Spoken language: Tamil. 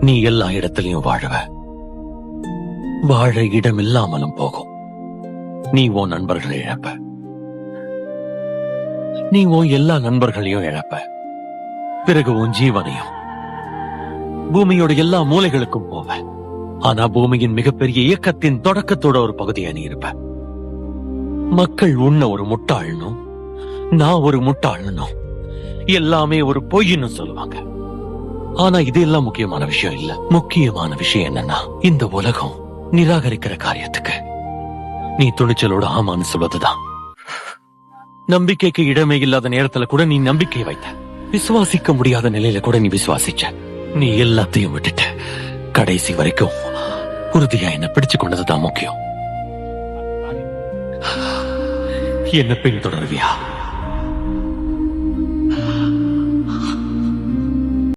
நீ எல்லா இடத்திலையும் வாழவ. வாழ இடம் இல்லாமலும் போகும். நீ உன் நண்பர்களை இழப்ப. நீ உன் எல்லா நண்பர்களையும் இழப்ப. பிறகு உன் ஜீவனையும். பூமியோட எல்லா மூலைகளுக்கும் போவ. ஆனா பூமியின் மிகப்பெரிய இயக்கத்தின் தொடக்கத்தோட ஒரு பகுதியா நீ இருப்ப. மக்கள் உன்ன ஒரு முட்டாள்னும் நான் ஒரு முட்டாள்னும் எல்லாமே ஒரு பொய்ன்னு சொல்லுவாங்க. ஆனா இது எல்லாம் முக்கியமான விஷயம் இல்ல. முக்கியமான விஷயம் என்னன்னா, இந்த உலகம் நிராகரிக்கிற காரியத்துக்கு நீ துணிச்சலோட ஆமான்னு சொல்வதுதான். நம்பிக்கைக்கு இடமே இல்லாத நேரத்துல கூட நீ நம்பிக்கை வைத்த. விசுவாசிக்க முடியாத நிலையில கூட நீ விசுவாசிச்ச. நீ எல்லாத்தையும் விட்டுட்ட. கடைசி வரைக்கும் உறுதியா என்ன பிடிச்சு கொண்டதுதான் முக்கியம். என்ன பின்தொடர்வியா?